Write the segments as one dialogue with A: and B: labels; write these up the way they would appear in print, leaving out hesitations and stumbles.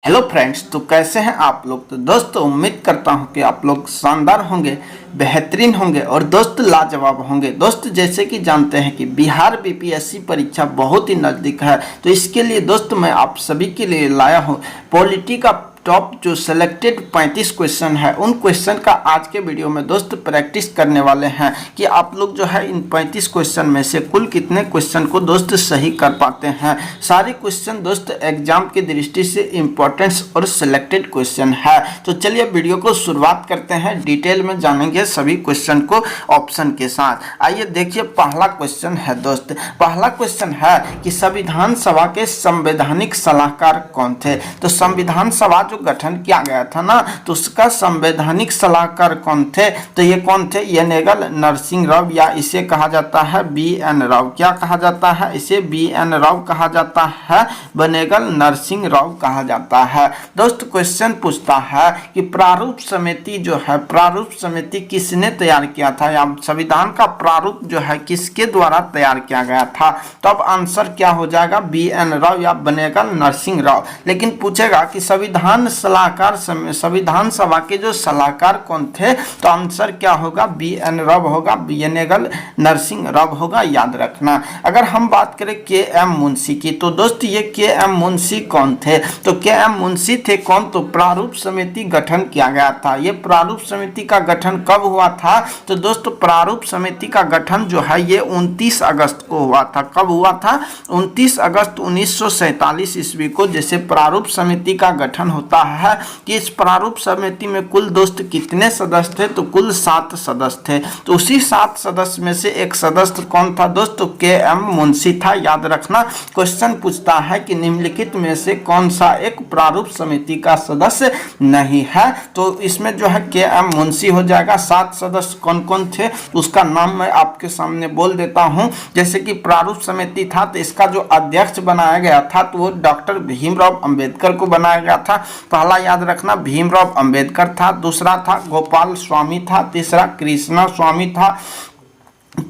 A: Hello friends, तो कैसे हैं आप लोग। तो दोस्तों उम्मीद करता हूं कि आप लोग शानदार होंगे, बेहतरीन होंगे और दोस्त लाजवाब होंगे। दोस्त जैसे कि जानते हैं कि बिहार बीपीएससी परीक्षा बहुत ही नज़दीक है, तो इसके लिए दोस्त मैं आप सभी के लिए लाया हूं पॉलिटी का टॉप जो सिलेक्टेड 35 क्वेश्चन है। उन क्वेश्चन का आज के वीडियो में दोस्त प्रैक्टिस करने वाले हैं कि आप लोग जो है इन 35 क्वेश्चन में से कुल कितने क्वेश्चन को दोस्त सही कर पाते हैं। सारे क्वेश्चन दोस्त एग्जाम की दृष्टि से इम्पोर्टेंस और सिलेक्टेड क्वेश्चन है। तो चलिए वीडियो को शुरुआत करते हैं, डिटेल में जानेंगे सभी क्वेश्चन को ऑप्शन के साथ। आइए देखिए, पहला क्वेश्चन है दोस्त, पहला क्वेश्चन है कि संविधान सभा के संवैधानिक सलाहकार कौन थे। तो संविधान सभा जो गठन किया गया था ना, तो उसका संवैधानिक सलाहकार कौन थे। तो ये कौन थे, यनेगल नरसिंह राव, या इसे कहा जाता है BN राव। क्या कहा जाता है, इसे BN राव कहा जाता है, बनेगल नरसिंह राव कहा जाता है। दोस्त क्वेश्चन पूछता है कि प्रारूप समिति जो है, प्रारूप समिति किसने तैयार किया था, या संविधान का प्रारूप जो है किसके द्वारा तैयार किया गया था। तो अब आंसर क्या हो जाएगा, BN राव या बनेगल नरसिंह राव। लेकिन पूछेगा कि संविधान सलाहकार, संविधान सभा के जो सलाहकार कौन थे, तो आंसर क्या होगा, BN राव होगा, बनेगल नरसिंह राव होगा, याद रखना। अगर हम बात करें KM मुंशी की, तो दोस्त ये KM मुंशी कौन थे। तो KM मुंशी थे कौन, तो प्रारूप समिति गठन किया गया था। ये प्रारूप समिति का गठन कब हुआ था, तो दोस्त प्रारूप समिति का गठन जो है ये 29 अगस्त को हुआ था। कब हुआ था, 29 अगस्त 1947 ईस्वी को। जैसे प्रारूप समिति का गठन होता है कि इस प्रारूप समिति में कुल दोस्त कितने सदस्य थे, तो कुल 7 सदस्य थे। तो उसी 7 सदस्य में से एक सदस्य कौन था दोस्त, तो KM मुंशी था, याद रखना। क्वेश्चन पूछता है कि निम्नलिखित में से कौन सा एक प्रारूप समिति का सदस्य नहीं है, तो इसमें जो है KM मुंशी हो जाएगा। 7 सदस्य कौन कौन थे उसका नाम मैं आपके सामने बोल देता हूं। जैसे कि प्रारूप समिति था, तो इसका जो अध्यक्ष बनाया गया था तो वो डॉक्टर भीमराव अंबेडकर को बनाया गया था। पहला याद रखना भीमराव अंबेडकर था, दूसरा था गोपाल स्वामी था, तीसरा कृष्णा स्वामी था,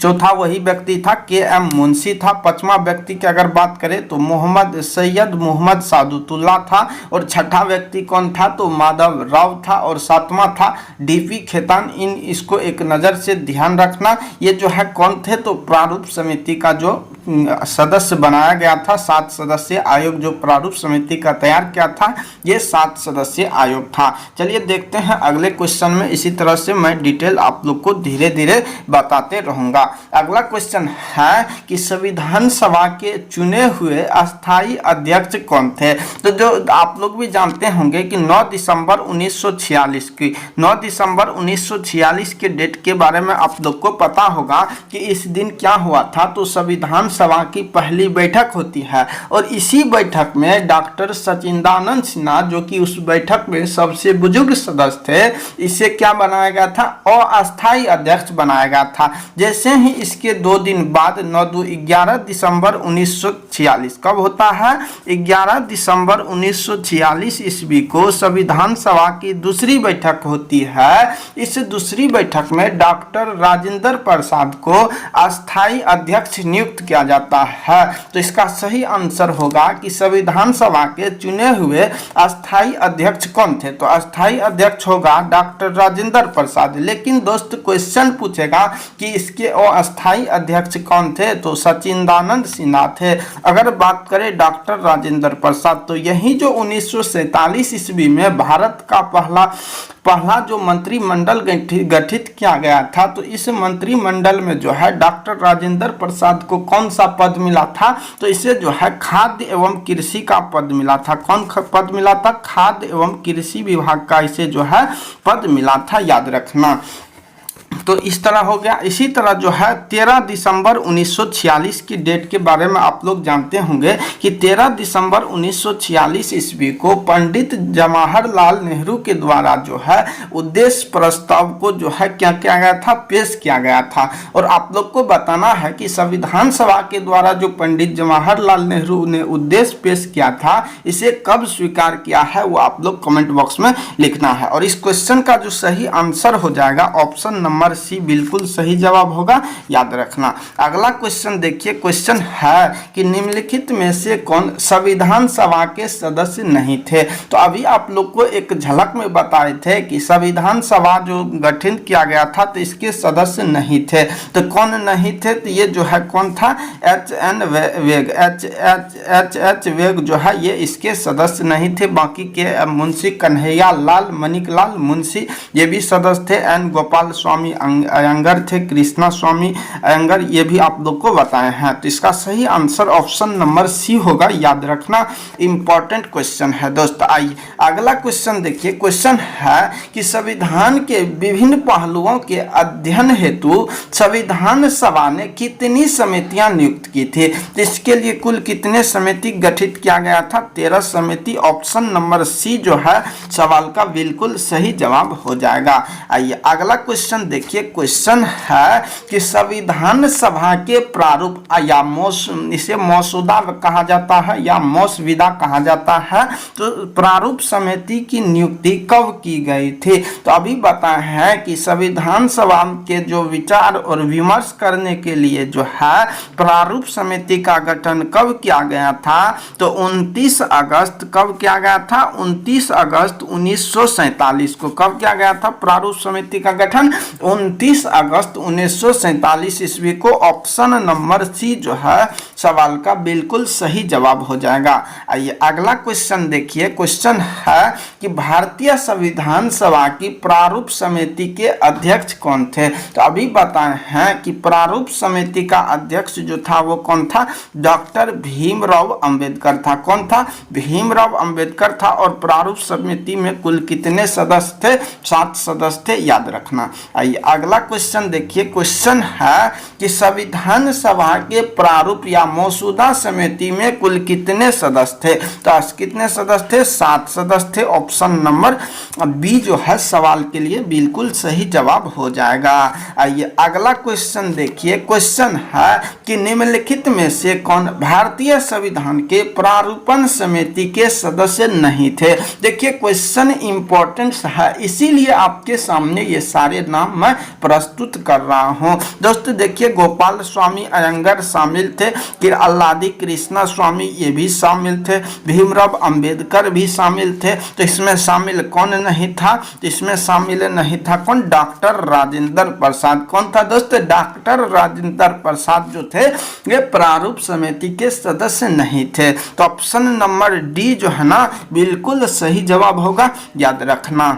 A: चौथा वही व्यक्ति था KM मुंशी था, पांचवा व्यक्ति की अगर बात करें तो मोहम्मद सैयद मोहम्मद सादुतुल्लाह था, और छठा व्यक्ति कौन था, तो माधव राव था, और सातवां था DP खेतान। इन इसको एक नज़र से ध्यान रखना। ये जो है कौन थे, तो प्रारूप समिति का जो सदस्य बनाया गया था, 7 सदस्यीय आयोग जो प्रारूप समिति का तैयार किया था, ये 7 सदस्यीय आयोग था। चलिए देखते हैं अगले क्वेश्चन में। इसी तरह से मैं डिटेल आप लोग को धीरे धीरे बताते रहूंगा। अगला क्वेश्चन है कि संविधान सभा के चुने हुए अस्थाई अध्यक्ष कौन थे। तो जो आप लोग भी जानते होंगे कि 9 दिसंबर 1946 की 9 दिसंबर 1946 के डेट के बारे में आप लोग को पता होगा कि इस दिन क्या हुआ था। तो संविधान सभा की पहली बैठक होती है, और इसी बैठक में डॉक्टर सचिदानंद सिन्हा, जो कि उस बैठक में सबसे बुजुर्ग सदस्य थे, इसे क्या बनाया गया था, अस्थाई अध्यक्ष बनाया गया था। जैसे ही इसके 2 दिन बाद 11 दिसंबर 1946, कब होता है, 11 दिसंबर 1946 ईस्वी को संविधान सभा की दूसरी बैठक होती है। इस दूसरी बैठक में डॉक्टर राजेंद्र प्रसाद को अस्थाई अध्यक्ष नियुक्त किया जाता है। तो इसका सही आंसर होगा कि संविधान सभा के चुने हुए अस्थाई अध्यक्ष कौन थे। तो अस्थाई अध्यक्ष होगा डॉक्टर राजेंद्र प्रसाद। लेकिन दोस्त क्वेश्चन पूछेगा कि इसके अस्थाई अध्यक्ष कौन थे, तो सचिदानंद सिन्हा थे। अगर बात करें डॉक्टर राजेंद्र प्रसाद, तो यही जो 1947 ईस्वी में भारत का पहला जो मंत्रिमंडल गठित किया गया था, तो इस मंत्रिमंडल में जो है डॉक्टर राजेंद्र प्रसाद को कौन सा पद मिला था, तो इसे जो है खाद्य एवं कृषि का पद मिला था। कौन पद मिला था, खाद्य एवं कृषि विभाग का इसे जो है पद मिला था, याद रखना। तो इस तरह हो गया। इसी तरह जो है 13 दिसंबर 1946 की डेट के बारे में आप लोग जानते होंगे कि 13 दिसंबर 1946 ईस्वी को पंडित जवाहरलाल नेहरू के द्वारा जो है उद्देश्य प्रस्ताव को जो है क्या किया गया था, पेश किया गया था। और आप लोग को बताना है कि संविधान सभा के द्वारा जो पंडित जवाहरलाल नेहरू ने उद्देश्य पेश किया था, इसे कब स्वीकार किया है, वो आप लोग कमेंट बॉक्स में लिखना है। और इस क्वेश्चन का जो सही आंसर हो जाएगा ऑप्शन नंबर नंबर सी बिल्कुल सही जवाब होगा, याद रखना। अगला क्वेश्चन देखिए, क्वेश्चन है कि निम्नलिखित में से कौन संविधान सभा के सदस्य नहीं थे। तो अभी आप लोग को एक झलक में बताए थे कि संविधान सभा जो गठन किया गया था तो इसके सदस्य नहीं थे। तो कौन नहीं थे, तो ये जो है कौन था, एच एच वेग जो है ये इसके सदस्य नहीं थे। बाकी के मुंशी कन्हैया लाल मणिकलाल मुंशी ये भी सदस्य थे। एन गोपाल स्वामी अयंगर थे, कृष्णा स्वामी अयंगर ये भी आप लोग को बताए हैं। तो इसका सही आंसर ऑप्शन नंबर सी होगा, याद रखना। इंपॉर्टेंट क्वेश्चन है दोस्तों। आइए अगला क्वेश्चन देखिए। क्वेश्चन है कि संविधान के विभिन्न पहलुओं के अध्ययन हेतु संविधान सभा ने कितनी समितियां नियुक्त की थी। तो इसके लिए कुल कितने समिति गठित किया गया था, 13 समिति। ऑप्शन नंबर सी जो है सवाल का बिल्कुल सही जवाब हो जाएगा। आइए अगला क्वेश्चन देखिए। क्वेश्चन है कि संविधान सभा के प्रारूप या इसे मसौदा कहा जाता है या मसविदा कहा जाता है, तो प्रारूप समिति की नियुक्ति कब की गई थी। तो अभी बताया है कि संविधान सभा के जो विचार और विमर्श करने के लिए जो है प्रारूप समिति का गठन कब किया गया था, तो 29 अगस्त कब किया गया था, 29 अगस्त 1947 को कब किया गया था प्रारूप समिति का गठन, 29 अगस्त 1947 ईस्वी को। ऑप्शन नंबर सी जो है सवाल का बिल्कुल सही जवाब हो जाएगा। आइए अगला क्वेश्चन देखिए। क्वेश्चन है कि भारतीय संविधान सभा की प्रारूप समिति के अध्यक्ष कौन थे। तो अभी बताए हैं कि प्रारूप समिति का अध्यक्ष जो था वो कौन था, डॉक्टर भीमराव अंबेडकर था। कौन था, भीमराव अंबेडकर था। और प्रारूप समिति में कुल कितने सदस्य थे, 7 सदस्य थे, याद रखना। आइए अगला क्वेश्चन देखिए। क्वेश्चन है कि संविधान सभा के प्रारूप या मसौदा समिति में कुल कितने सदस्य थे। तो कितने सदस्य थे, 7 सदस्य थे। ऑप्शन नंबर बी जो है सवाल के लिए बिल्कुल सही जवाब हो जाएगा। आइए अगला क्वेश्चन देखिए। क्वेश्चन है कि निम्नलिखित में से कौन भारतीय संविधान के प्रारूपण समिति के सदस्य नहीं थे। देखिए क्वेश्चन इंपॉर्टेंट है, इसीलिए आपके सामने ये सारे नाम मैं प्रस्तुत कर रहा हूं। दोस्तों देखिए गोपाल स्वामी अयंगर शामिल थे, फिर अल्लादी कृष्णा स्वामी ये भी शामिल थे, भीमराव अंबेडकर भी शामिल थे। तो इसमें शामिल कौन नहीं था, तो इसमें शामिल नहीं था कौन, डॉक्टर राजेंद्र प्रसाद। कौन था दोस्तों, डॉक्टर राजेंद्र प्रसाद जो थे ये प्रारूप समिति के सदस्य नहीं थे। तो ऑप्शन नंबर डी जो है ना बिल्कुल सही जवाब होगा, याद रखना।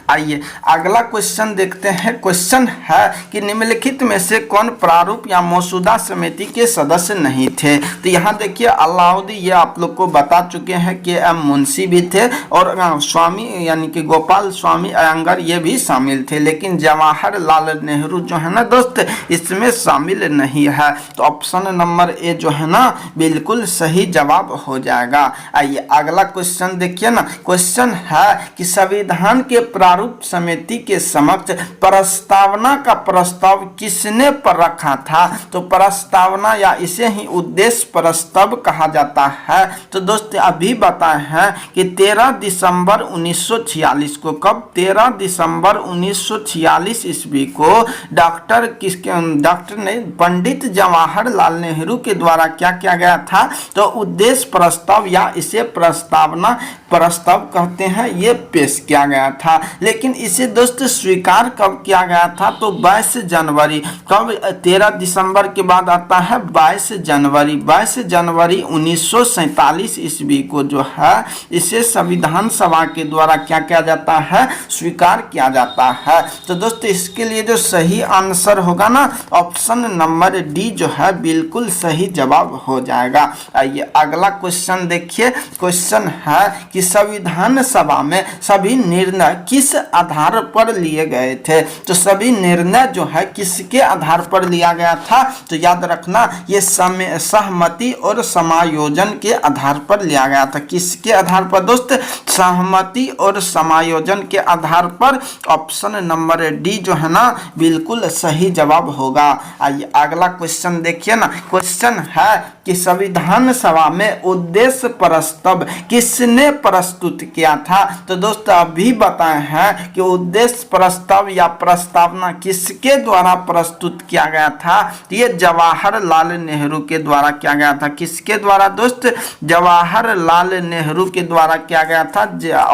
A: आइए अगला क्वेश्चन देखते हैं। क्वेश्चन है कि निम्नलिखित में से कौन प्रारूप या मसौदा समिति के सदस्य नहीं थे। तो यहाँ देखिए अलाउद्दीन ये आप लोग को बता चुके हैं कि एम मुंशी भी थे और स्वामी यानी कि गोपाल स्वामी अयंगर ये भी शामिल थे, लेकिन जवाहरलाल नेहरू जो है ना दोस्त इसमें शामिल नहीं है। तो ऑप्शन नंबर ए जो है ना बिल्कुल सही जवाब हो जाएगा। आइए अगला क्वेश्चन देखिए ना। क्वेश्चन है कि संविधान के प्रारूप समिति के समक्ष प्रस्तावना का प्रस्ताव किसने पर रखा था। तो प्रस्तावना या इसे ही उद्देश्य प्रस्ताव कहा जाता है। तो दोस्त अभी बताए हैं कि 13 दिसंबर 1946 को, कब, 13 दिसंबर 1946 ईस्वी को डॉक्टर ने पंडित जवाहरलाल नेहरू के द्वारा क्या किया गया था, तो उद्देश्य प्रस्ताव या इसे प्रस्तावना प्रस्ताव कहते हैं, ये पेश किया गया था। लेकिन इसे दोस्त स्वीकार कब किया गया था, तो 22 जनवरी, कब, 13 दिसंबर के बाद आता है 22 जनवरी 1947 ईस्वी को जो है इसे संविधान सभा के द्वारा क्या किया जाता है, स्वीकार किया जाता है। तो दोस्तों इसके लिए जो सही आंसर होगा ना ऑप्शन नंबर डी जो है बिल्कुल सही जवाब हो जाएगा। आइए अगला क्वेश्चन देखिए। क्वेश्चन है कि संविधान सभा में सभी निर्णय किस आधार पर लिए गए थे। तो सभी निर्णय जो है किसके आधार पर लिया गया था, तो याद रखना ये सहमति और समायोजन के आधार पर लिया गया था। किसके आधार पर दोस्त, सहमति और समायोजन के आधार पर। ऑप्शन नंबर डी जो है ना बिल्कुल सही जवाब होगा। आइए अगला क्वेश्चन देखिए ना। क्वेश्चन है कि संविधान सभा में उद्देश्य प्रस्ताव किसने प्रस्तुत किया था? तो दोस्तों अभी बताए हैं कि उद्देश्य प्रस्ताव या प्रस्तावना किसके द्वारा प्रस्तुत किया गया था? ये जवाहरलाल नेहरू के द्वारा किया गया था। किसके द्वारा दोस्त? जवाहरलाल नेहरू के द्वारा किया गया था।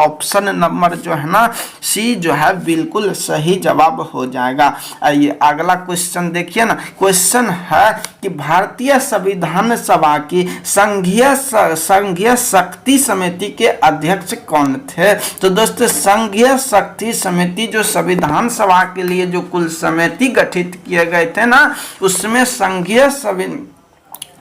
A: ऑप्शन नंबर जो है ना सी जो है बिल्कुल सही जवाब हो जाएगा। आइए अगला क्वेश्चन देखिए ना। क्वेश्चन है कि भारतीय संविधान सभा की संघीय शक्ति समिति के अध्यक्ष कौन थे? तो दोस्तों संघीय शक्ति समिति जो संविधान सभा के लिए जो कुल समिति गठित किए गए थे ना, उसमें संघीय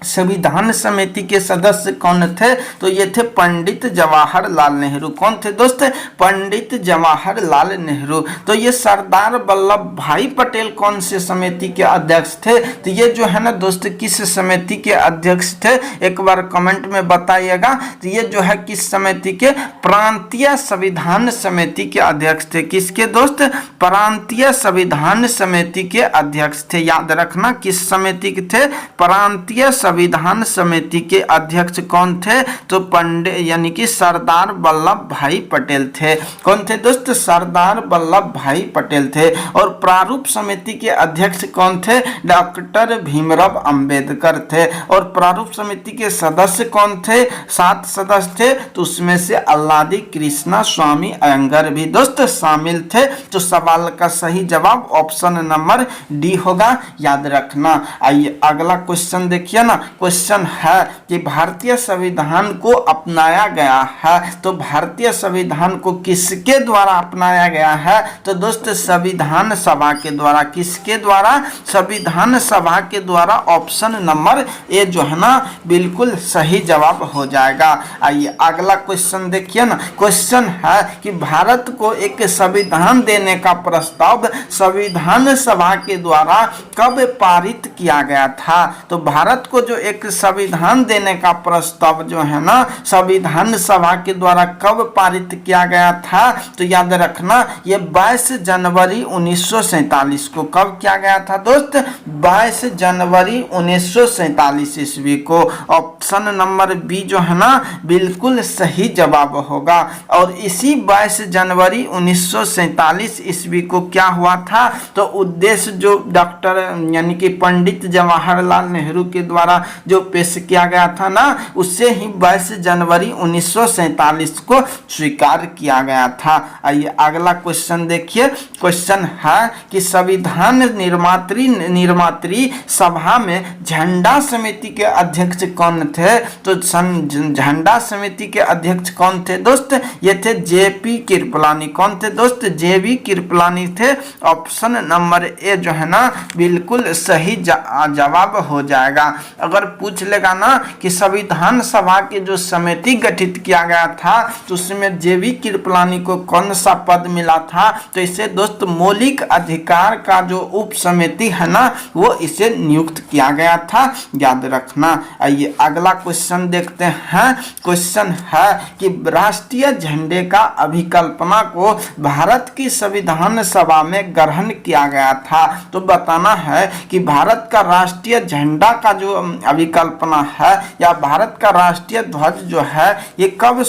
A: संविधान समिति के सदस्य कौन थे? तो ये थे पंडित जवाहरलाल नेहरू। कौन थे दोस्त? पंडित जवाहरलाल नेहरू। तो ये सरदार वल्लभ भाई पटेल कौन से समिति के अध्यक्ष थे? तो ये जो है ना दोस्त किस समिति के अध्यक्ष थे? एक बार कमेंट में बताइएगा। तो ये जो है किस समिति के? प्रांतीय संविधान समिति के अध्यक्ष थे। किसके दोस्त? प्रांतीय संविधान समिति के अध्यक्ष थे। याद रखना किस समिति के थे? प्रांतीय संविधान समिति के अध्यक्ष कौन थे? तो पंडित यानी कि सरदार वल्लभ भाई पटेल थे। कौन थे दोस्त? सरदार वल्लभ भाई पटेल थे। और प्रारूप समिति के अध्यक्ष कौन थे? डॉक्टर भीमराव अंबेडकर थे। और प्रारूप समिति के सदस्य कौन थे? 7 सदस्य थे। तो उसमें से अल्लादी कृष्णा स्वामी अयंगर भी दोस्त शामिल थे। तो सवाल का सही जवाब ऑप्शन नंबर डी होगा। याद रखना। आइए अगला क्वेश्चन देखिए ना। क्वेश्चन है कि भारतीय संविधान को अपनाया गया है। तो भारतीय संविधान को किसके द्वारा अपनाया गया है? तो दोस्त संविधान सभा के द्वारा। किसके द्वारा? संविधान सभा के द्वारा। ऑप्शन नंबर ए जो है ना बिल्कुल सही जवाब हो जाएगा। आइए अगला क्वेश्चन देखिए ना। क्वेश्चन है कि भारत को एक संविधान देने का प्रस्ताव संविधान सभा के द्वारा कब पारित किया गया था? तो भारत को जो एक संविधान देने का प्रस्ताव जो है ना संविधान सभा के द्वारा कब पारित किया गया था? तो याद रखना ये 22 जनवरी 1947 को। कब किया गया था दोस्त? 22 जनवरी 1947 ईस्वी को। ऑप्शन नंबर बी जो है ना बिल्कुल सही जवाब होगा। और इसी 22 जनवरी 1947 ईस्वी को क्या हुआ था? तो उद्देश्य जो डॉक्टर यानी कि पंडित जवाहरलाल नेहरू के द्वारा जो पेश किया गया था ना, उससे ही 22 जनवरी 1947 को स्वीकार किया गया था। आइए अगला क्वेश्चन देखिए। क्वेश्चन है कि संविधान निर्मात्री सभा में झंडा समिति के अध्यक्ष कौन थे? तो झंडा समिति के अध्यक्ष कौन थे दोस्त? ये थे जेपी कृपलानी। कौन थे दोस्त? जेबी कृपलानी थे। ऑप्शन नंबर ए जो है ना बिल्कुल सही जवाब हो जाएगा। अगर पूछ लेगा ना कि संविधान सभा की जो समिति गठित किया गया था तो उसमें जेबी कृपलानी को कौन सा पद मिला था? तो इसे दोस्त मौलिक अधिकार का जो उप समिति है ना वो इसे नियुक्त किया गया था। याद रखना। आइए अगला क्वेश्चन देखते हैं। क्वेश्चन है कि राष्ट्रीय झंडे का अभिकल्पना को भारत की संविधान सभा में ग्रहण किया गया था। तो बताना है कि भारत का राष्ट्रीय झंडा का जो अभिकल्पना है या भारत का राष्ट्रीय ध्वज जो है ये कब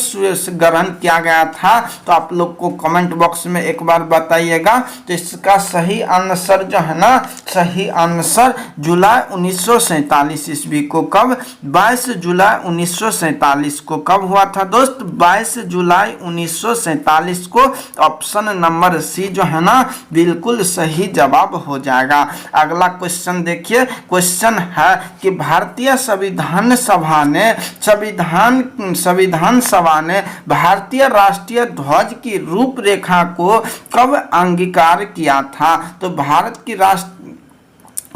A: ग्रहण किया गया था? तो आप लोग को कमेंट बॉक्स में एक बार बताइएगा। तो इसका सही आंसर जो है ना सही आंसर जुलाई 1947 ईस्वी को। कब? 22 जुलाई 1947 को। कब हुआ था दोस्त? 22 जुलाई 1947 को। ऑप्शन नंबर सी जो है ना बिल्कुल सही जवाब हो जाएगा। अगला क्वेश्चन देखिए। क्वेश्चन है कि भारतीय संविधान सभा ने भारतीय राष्ट्रीय ध्वज की रूपरेखा को कब अंगीकार किया था? तो भारत की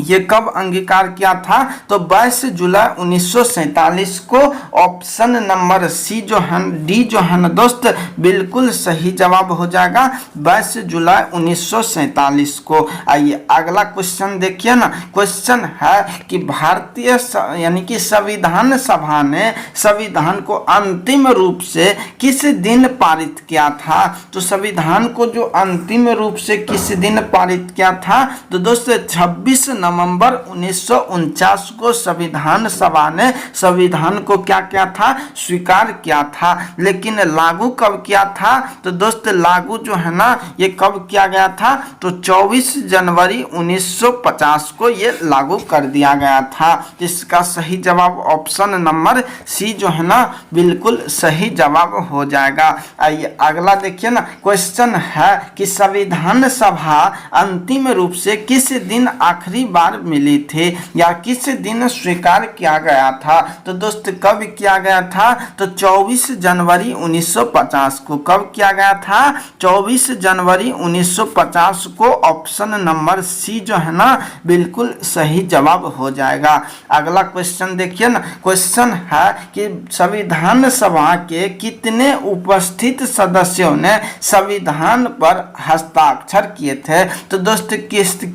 A: ये कब अंगीकार किया था? तो 22 जुलाई 1947 को। ऑप्शन नंबर सी जो है डी जो है ना दोस्त बिल्कुल सही जवाब हो जाएगा। 22 जुलाई 1947 को। आइए अगला क्वेश्चन देखिए ना। क्वेश्चन है कि भारतीय यानी कि संविधान सभा ने संविधान को अंतिम रूप से किस दिन पारित किया था? तो संविधान को जो अंतिम रूप से किस दिन पारित किया था? तो दोस्त 26 नवंबर 1949 को संविधान सभा ने संविधान को क्या किया था, स्वीकार किया था। लेकिन लागू कब किया था, तो दोस्त लागू जो है ना ये कब किया गया था, तो 24 जनवरी 1950 को ये लागू कर दिया गया था। इसका सही जवाब ऑप्शन नंबर सी जो है ना बिल्कुल सही जवाब हो जाएगा। आइए अगला देखिए ना, क्वेश्चन है कि संविधान सभा अंतिम रूप से किस दिन आखिरी बार मिली थी या किस दिन स्वीकार किया गया था। तो दोस्त कब किया गया था, तो 24 जनवरी 1950 को। कब किया गया था, 24 जनवरी 1950 को। ऑप्शन नंबर सी जो है ना बिल्कुल सही जवाब हो जाएगा। अगला क्वेश्चन देखिए ना, क्वेश्चन है कि संविधान सभा के कितने उपस्थित सदस्यों ने संविधान पर हस्ताक्षर किए थे। तो दोस्त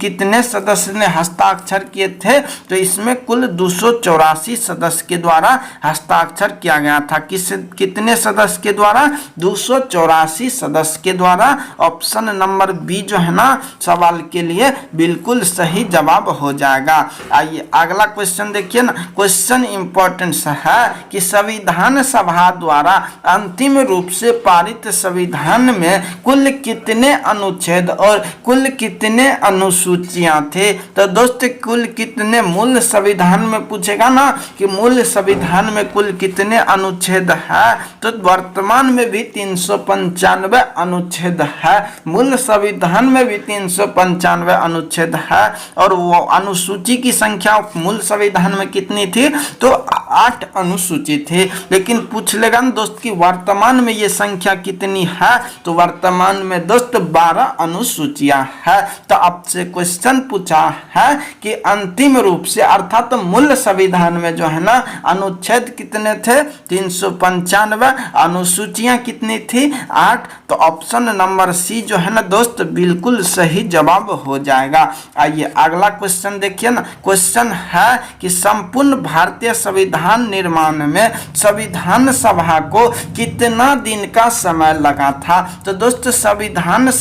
A: कितने सदस्य ने हस्ताक्षर किए थे, तो इसमें कुल 284 सदस्य के द्वारा हस्ताक्षर किया गया था। कितने सदस्य के द्वारा, 284 सदस्य के द्वारा। ऑप्शन नंबर बी जो है ना सवाल के लिए बिल्कुल सही जवाब हो जाएगा। आइए अगला क्वेश्चन देखिए ना, क्वेश्चन इंपॉर्टेंट है कि संविधान सभा द्वारा अंतिम रूप से पारित संविधान में कुल कितने अनुच्छेद और कुल कितने अनुसूचियां थे। तो दोस्त कुल कितने, मूल संविधान में पूछेगा ना कि मूल संविधान में कुल कितने अनुच्छेद है, तो वर्तमान में भी 395 अनुच्छेद है। मूल संविधान में भी 395 अनुच्छेद है। और वो अनुसूची की संख्या मूल संविधान में कितनी थी, तो 8 अनुसूची थी। लेकिन पूछ लेगा ना दोस्त कि वर्तमान में ये संख्या कितनी है, तो वर्तमान में दोस्त 12 अनुसूचियां है। तो आपसे क्वेश्चन पूछा है कि अंतिम रूप से अर्थात मूल संविधान में जो है ना अनुच्छेद कितने थे, 395। अनुसूचियां कितनी थी, 8। तो ऑप्शन नंबर सी जो है ना दोस्त बिल्कुल सही जवाब हो जाएगा। आइए अगला क्वेश्चन देखिए ना, क्वेश्चन है कि संपूर्ण भारतीय संविधान निर्माण में संविधान सभा को कितना दिन का समय लगा था। तो दोस्त संविधान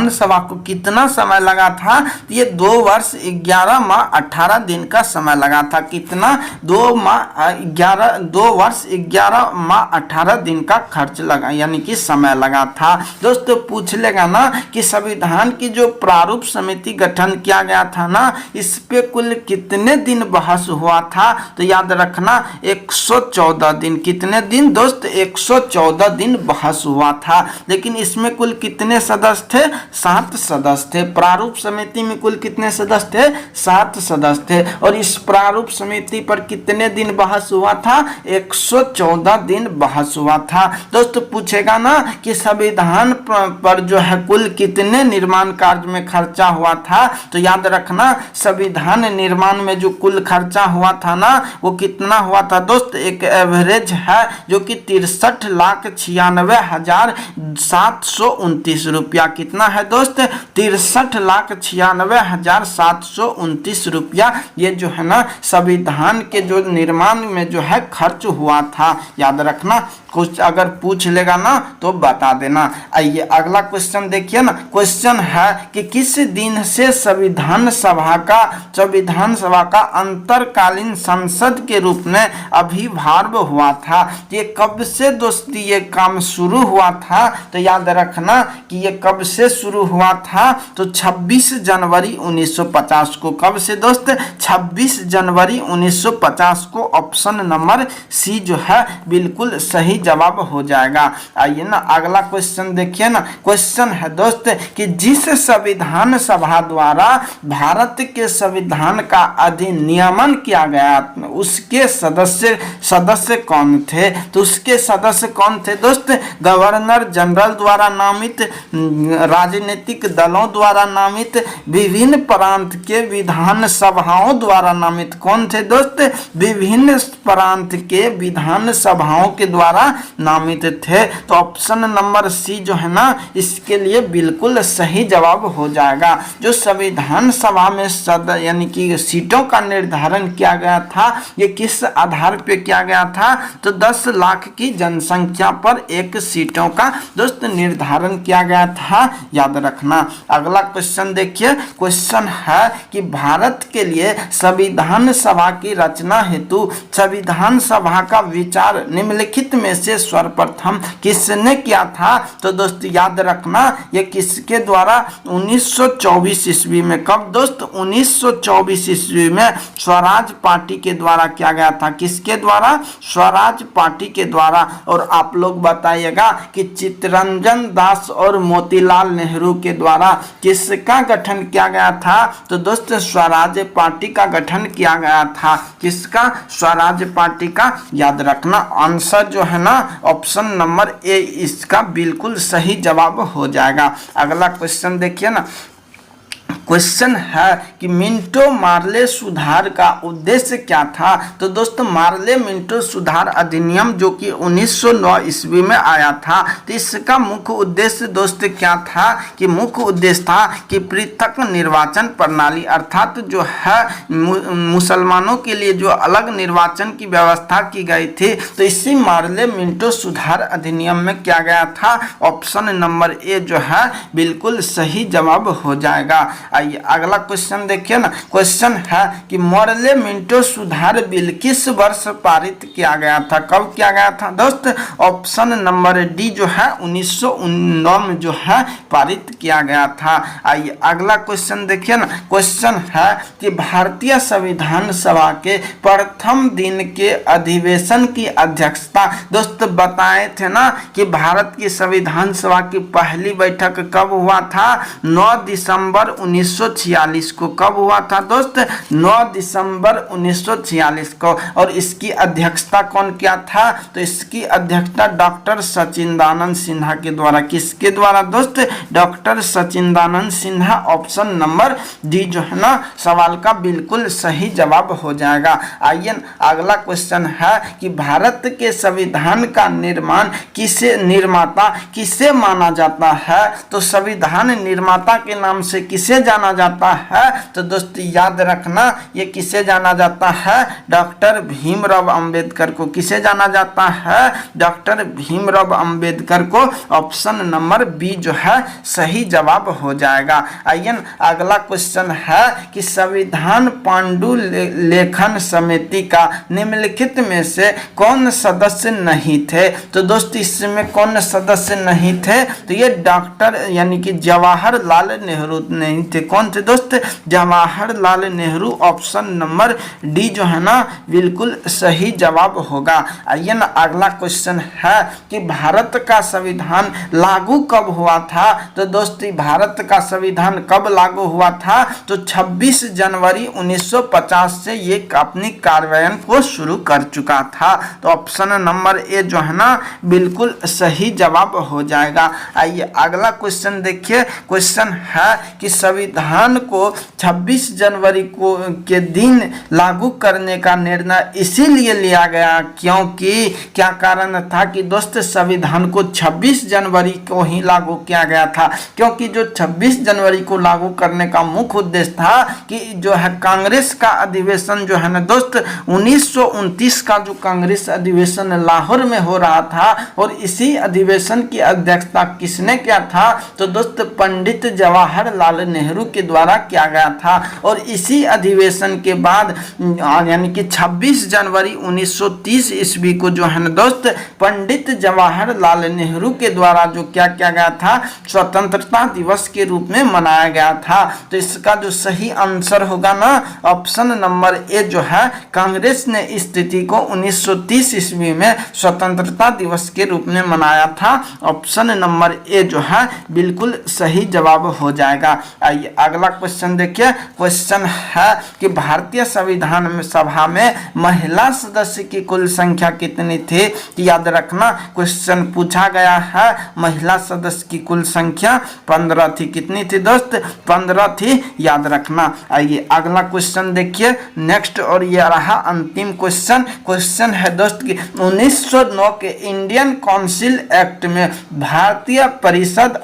A: सभा को कितना समय लगा था, ये 2 वर्ष 11 माह 18 दिन का समय लगा था। कितना, 2 वर्ष 11 माह 18 दिन का खर्च लगा, यानी कि समय लगा था। दोस्तों पूछ लेगा ना कि संविधान की जो प्रारूप समिति गठन किया गया था ना, इस पे कुल कितने दिन बहस हुआ था, तो याद रखना 114 दिन। कितने दिन दोस्त, 114 दिन बहस हुआ था। लेकिन इसमें कुल कितने सदस्य थे, 7 सदस्य थे। प्रारूप समिति में कुल कितने सदस्य थे, 7 सदस्य थे। और इस प्रारूप समिति पर कितने दिन बहस हुआ था, 114 दिन बहस हुआ था। दोस्तों पूछेगा ना कि संविधान पर जो है कुल कितने निर्माण कार्य में खर्चा हुआ था, तो याद रखना संविधान निर्माण में जो कुल खर्चा हुआ था ना वो कितना हुआ था दोस्त, एक एवरेज है जो कि 63,96,729 रुपया। कितना है दोस्त, 63,96,729 रुपया। ये जो है ना संविधान के जो निर्माण में जो है खर्च हुआ था। याद रखना, कुछ अगर पूछ लेगा ना तो बता देना। आइए अगला क्वेश्चन देखिए ना, क्वेश्चन है कि किस दिन से संविधान सभा का अंतरकालीन संसद के रूप में अभिभार्व हुआ था। ये कब से दोस्ती ये काम शुरू हुआ था, तो याद रखना कि ये कब से शुरू हुआ था, तो 26 जनवरी 1950 को। कब से दोस्त, 26 जनवरी 1950 को। ऑप्शन नंबर सी जो है बिल्कुल सही जवाब हो जाएगा। आइए ना अगला क्वेश्चन देखिए ना, क्वेश्चन है दोस्त कि जिस संविधान सभा द्वारा भारत के संविधान का अधिनियमन किया गया उसके सदस्य कौन थे, तो उसके सदस्य कौन थे दोस्त, गवर्नर जनरल द्वारा नामित, राजनीतिक दलों द्वारा नामित, विभिन्न प्रांत के विधान सभाओं द्वारा नामित। कौन थे दोस्त, विभिन्न प्रांत के विधान सभाओं के द्वारा नामित थे। तो ऑप्शन नंबर सी जो है ना इसके लिए बिल्कुल सही जवाब हो जाएगा। जो संविधान सभा में यानी कि सीटों का निर्धारण किया गया था, ये किस आधार पे किया गया था, तो 10 लाख की जनसंख्या पर एक सीटों का दोस्त निर्धारण किया गया था, याद रखना। अगला क्वेश्चन देखिए, क्वेश्चन है कि भारत के लिए संविधान सभा की रचना हेतु संविधान सभा का विचार निम्नलिखित में से सर्वप्रथम किसने किया था? तो दोस्त याद रखना, ये किसके द्वारा? 1924 ईस्वी में। कब दोस्त? 1924 ईस्वी में स्वराज पार्टी के द्वारा किया गया था। किसके द्वारा? स्वराज पार्टी के द्वारा। और आप लोग बताइएगा कि चित्तरंजन दास और मोतीलाल नेहरू के द्वारा किसका गठन किया गया था? तो दोस्त स्वराज पार्टी का गठन किया गया था। किसका? स्वराज पार्टी का। याद रखना, आंसर जो है ना ऑप्शन नंबर ए इसका बिल्कुल सही जवाब हो जाएगा। अगला क्वेश्चन देखिए ना, क्वेश्चन है कि मिंटो मार्ले सुधार का उद्देश्य क्या था? तो दोस्तों मार्ले मिंटो सुधार अधिनियम जो कि 1909 ईस्वी में आया था, तो इसका मुख्य उद्देश्य दोस्त क्या था? कि मुख्य उद्देश्य था कि पृथक निर्वाचन प्रणाली, अर्थात जो है मुसलमानों के लिए जो अलग निर्वाचन की व्यवस्था की गई थी, तो इसी मार्ले मिंटो सुधार अधिनियम में किया गया था। ऑप्शन नंबर ए जो है बिल्कुल सही जवाब हो जाएगा। आइए अगला क्वेश्चन देखिए ना, क्वेश्चन है कि मार्ले मिंटो सुधार बिल किस वर्ष पारित किया गया था? कब किया गया था दोस्त? ऑप्शन नंबर डी जो है 1909 में जो है पारित किया गया था। आइए अगला क्वेश्चन देखिए ना, क्वेश्चन है कि भारतीय संविधान सभा के प्रथम दिन के अधिवेशन की अध्यक्षता दोस्त बताए थे ना कि भारत की संविधान सभा की पहली बैठक कब हुआ था? 9 दिसंबर 1946 को। कब हुआ था दोस्त? 9 दिसंबर 1946 को। और इसकी अध्यक्षता कौन किया था? तो इसकी अध्यक्षता डॉक्टर सचिदानंद सिन्हा के द्वारा। किसके द्वारा दोस्त? Doctor Sachchidananda Sinha. Option number D जो है ना सवाल का बिल्कुल सही जवाब हो जाएगा। आइए अगला क्वेश्चन है कि भारत के संविधान का निर्माता किसे माना जाता है? तो संविधान निर्माता के नाम से किसे जाना जाता है? तो दोस्तों याद रखना, ये किसे जाना जाता है? डॉक्टर भीमराव अंबेडकर को। किसे जाना जाता है? डॉक्टर भीमराव अंबेडकर को। ऑप्शन नंबर बी जो है सही जवाब हो जाएगा। आइए अगला क्वेश्चन है कि संविधान पांडुलेखन समिति का निम्नलिखित में से कौन सदस्य नहीं थे? तो दोस्तों इसमें कौन सदस्य नहीं थे? तो ये डॉक्टर यानी कि जवाहरलाल नेहरू नहीं थे। कौन थे दोस्त? Jawaharlal Nehru. Option number D जो है ना बिल्कुल सही जवाब होगा। आइए ना अगला क्वेश्चन है कि भारत का संविधान लागू कब हुआ था? तो दोस्तों भारत का संविधान कब लागू हुआ था? तो 26 जनवरी 1950 से ये अपनी कार्यान्वयन को शुरू कर चुका था। तो ऑप्शन नंबर ए जो है ना बिल्कुल सही जवाब हो जाएगा। आइए अगला क्वेश्चन देखिए, क्वेश्चन है कि संविधान को 26 जनवरी को के दिन लागू करने का निर्णय इसीलिए लिया गया क्योंकि क्या कारण था कि दोस्त संविधान को 26 जनवरी को ही लागू किया गया था? क्योंकि जो 26 जनवरी को लागू करने का मुख्य उद्देश्य था कि जो है कांग्रेस का अधिवेशन जो है ना दोस्त 1929 का जो कांग्रेस अधिवेशन लाहौर में हो रहा था और इसी अधिवेशन की अध्यक्षता किसने किया था? तो दोस्त पंडित जवाहरलाल नेहरू के द्वारा किया गया था। और इसी अधिवेशन के बाद यानी कि 26 जनवरी 1930 ईस्वी को जो है ना दोस्त पंडित जवाहरलाल नेहरू के द्वारा जो क्या किया गया था? स्वतंत्रता दिवस के रूप में मनाया गया था। तो इसका जो सही आंसर होगा ना ऑप्शन नंबर ए जो है कांग्रेस ने इस तिथि को 1930 ईस्वी में स्वतंत्रता दिवस के रूप में मनाया था। ऑप्शन नंबर ए जो है बिल्कुल सही जवाब हो जाएगा। आइए अगला क्वेश्चन देखिए, क्वेश्चन है कि भारतीय संविधान में सभा में महिला सदस्य की कुल संख्या कितनी थी? याद रखना क्वेश्चन पूछा गया है, महिला सदस्य की कुल संख्या 15 थी। कितनी थी दोस्त? 15 थी, याद रखना। आइए अगला क्वेश्चन देखिए नेक्स्ट, और ये रहा अंतिम क्वेश्चन। क्वेश्चन है दोस्त कि 1909 के इंडियन काउंसिल एक्ट में भारतीय परिषद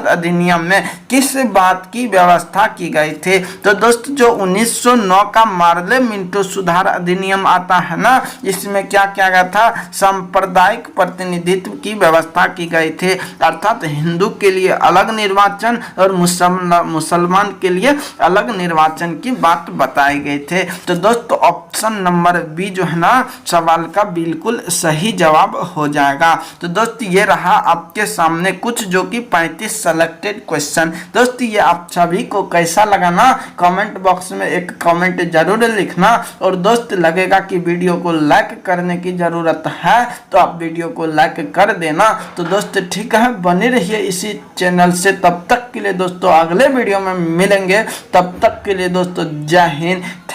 A: अधिनियम में किस बात की व्यवस्था की गई थी। तो दोस्त जो 1909 का मार्ले मिंटो सुधार अधिनियम आता है ना, इसमें क्या किया गया था, सांप्रदायिक प्रतिनिधित्व की व्यवस्था की गई थी, अर्थात हिंदू के लिए अलग निर्वाचन और मुसलमान के लिए अलग निर्वाचन की बात बताई गई थे। तो दोस्तों ऑप्शन नंबर बी जो है ना सवाल का बिल्कुल सही जवाब हो जाएगा। तो दोस्त ये रहा आपके सामने कुछ जो कि 35 सेलेक्टेड क्वेश्चन। दोस्त ये आप सभी को कैसा लगा ना, कमेंट बॉक्स में एक कमेंट जरूर लिखना। और दोस्त लगेगा कि वीडियो को लाइक करने की जरूरत है तो आप वीडियो को लाइक कर देना। तो दोस्त ठीक है, बने रहिए इसी चैनल से। तब तक के लिए दोस्तों अगले वीडियो में मिलेंगे, तब तक के लिए दोस्तों जय हिंद।